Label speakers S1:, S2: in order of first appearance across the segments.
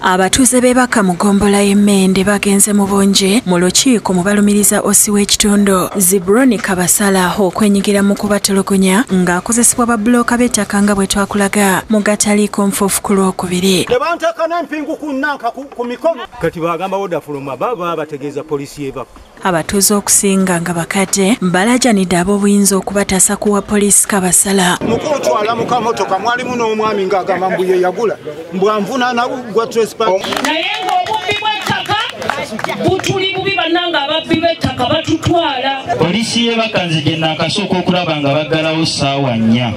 S1: Abatuuze b'ebaka mu Gombola y'Emmende bagenze mu bungi mu lukiiko mu balumiriza osi w'ekitundu Zibroni Kabasala okwenyigira mu kubatulugunya ng'akozesebwa babbulooka b'ettaka nga bwe twakulaga mu gataliiko nfuufu ku Lwokubiri.
S2: Tebanteeka n'empingu ku nnanka ku mikono. Kati bagamba oda fuluma baba bategeeza poliisi y'ebaka.
S1: Abatuuze okusinga nga bakadde balajanidde ab'obuyinza okubataasa kuwa poliisi Kabasala.
S2: Mukuutwala mu kamotoka mwalimu n'omwami ng'agamba mbu ye yagula mbwanvunaana gwa trespass.
S3: Naye ng'obubbi bw'ettaka butuli bubi bannanga ababbi b'ettaka batutwala.
S4: Poliisi y'ebaka nzije nakasooka okulaba nga baggalawo ssaawa 4.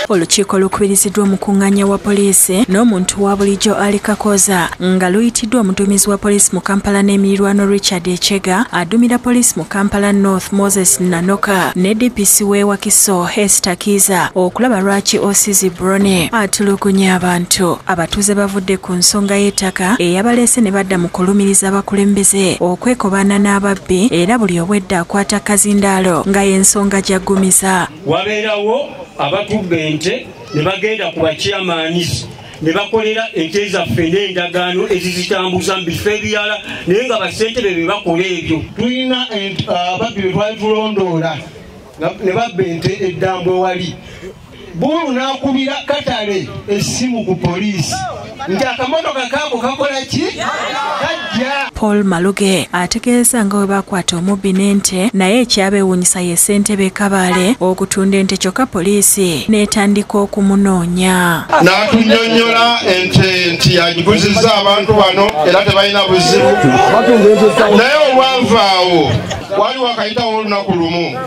S1: Olukiiko lukubiriziddwa omukuŋŋaanya wa poliisi n'omuntu wa bulijjo Ali Kakoza nga luyitiddwa omuduumizi wa poliisi mu Kampala n'emirirwano Richard Echega, aduumira poliisi mu Kampala North Moses Nanoka ne DPC w'e Wakiso Esther Kiza okulaba lwaki OC Zibroni atulugunya abantu. Abatuuze bavudde ku nsonga y'ettaka eyabaleese ne badda mu kulumiriza abakulembeze okwekobaana n'ababbi era buli obwedda akwata kazindaalo nga y'ensonga gy'aggumiza.
S5: Wabeerawo abatubba ente ne bagenda ku bakyamaanisi ne bakolera ente zaffe n'endagaano ezizitambuza mu bifo ebirala naye nga bassentebe be bakola ebyo.
S6: Tulina ababbi be twali tulondoola ne babba ente eddambo ewali. Bulu n'akubira Katale essimu ku poliisi nti akamotoka kaako kakola ki? Kajja.
S1: Paul Maluge ategeeza nga bwe bakwata omubbi n'ente naye ekyabeewuunyisa ye ssentebe Kabaale okutunda ente kyokka poliisi n'etandika okumunoonya.
S6: N'atunnyonnyola ente nti yagiguzizza abantu bano era tebalina buzibu. Naye olwavaawo waliwo akayitawo olunaku lumu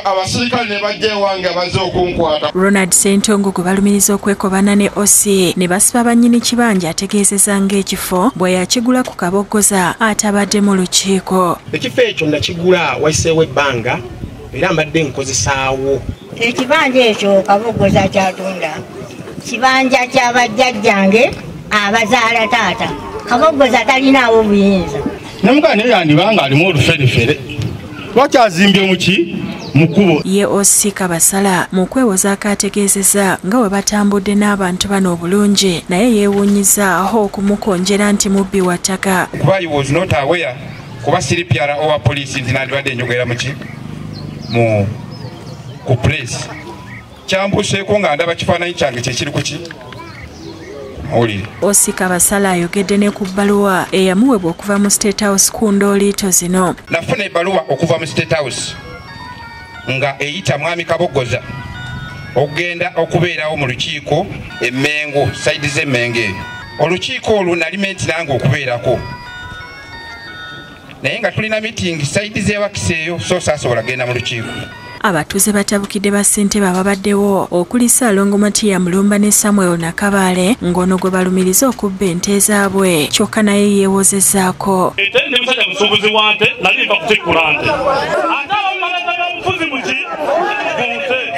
S6: abasirikale ne bajja ewange bazze okunkwata.
S1: Ronald Sentongo gwe balumiriza okwekobaana ne OC ne basiba bannyini kibanja ategeezeza ng'ekifo bwe yakigula ku Kabogoza atabadde mu lukiiko.
S7: Ekifo ekyo nakigula wayiseewo ebbanga era mbadde nkozesaawo.
S8: Ekibanja ekyo Kabogoza kyatunda kibanja ky'abajjajjange abazaala taata. Kabogoza talinaawo buyinza.
S6: Namugane yandibanga alimu oluferefere. Lwakyazimbye muki mukubo.
S1: Ye OC Kabasala mu kwewozaako ategeezezza nga bwe batambudde n'abantu bano obulungi naye yeewuunyiza aho okumukonjera nti mubbi wa ttaka.
S9: Kuba he was not aware kuba siri pyara owa poliisi nti nandibadde njogera muki ku press. Kyambuseeko nga ndaba kifaananyi kyange kyekiri kuki
S1: OC Kabasala ayogedde ne ku bbaluwa eyamuwebwa okuva mu State House ku ndooliito zino.
S9: Nafuna ebbaluwa okuva mu State House nga eyita mwami Kabogoza okugenda okubeerawo mu lukiiko Emmengo sayidi z'Emmenge. Olukiiko olwo nalimenti nange okubeerako naye nga tulina mitingi sayidi z'Ewakiso eyo so saasobola genda mu lukiiko.
S1: Abatuuze batabukidde bassentebe ababaddewo okuli Ssaalongo Matiya Mulumba ne Samuel Nakabaale ng'ono gwe balumiriza okubba ente zaabwe kyokka naye yeewozezzaako.
S5: Ente ndi musajja musuubuzi wa nte nali mba kutikkula nte. Ate abamalaga obufuzi muki?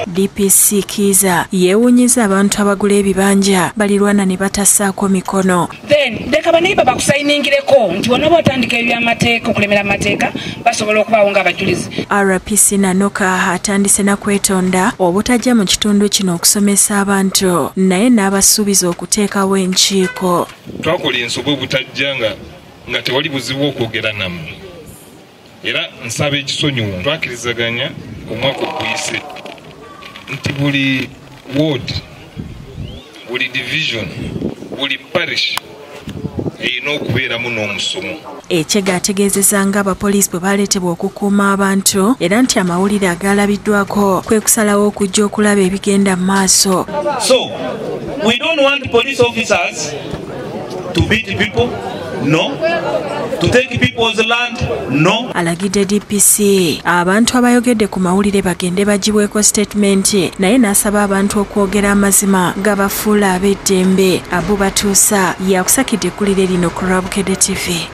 S1: DPC Kiza yeewuunyiza abantu abagula ebibanja balirwana ne batassaako mikono.
S3: Leka banayiba bakusayiningireko nti wonna bw'otandika eby'amateeka okulemera amateeka basobola okubaawo ng'abajulizi.
S1: RPC Nanoka atandise na kwetonda obutajja mu kitundu kino okusomesa abantu naye n'abasuubiza okuteekawo enkiiko.
S10: Twakola ensobi obutajja nga tewali buzibu okwogera nammwe era nsaba ekisonyiwo twakirizaganya omwaka oguyise nti buli ward buli division buli parish erina okubeeramu n'omusomo.
S1: Echega ategeezezza nga abapoliisi bwe baleetebwa okukuuma abantu era nti amawulire agalabiddwako kwe kusalawo okujja okulaba ebigenda mu maaso.
S5: So, we don't want police officers to beat people. No. To take people's land. No.
S1: Alagidde DPC abantu abayogedde ku mawulire bagende bagibweko statement naye n'asaba abantu okwogera amazima gabafuula ab'eddembe. Abu Batuusa yakusakidde eggulire lino ku Lwabukedde TV.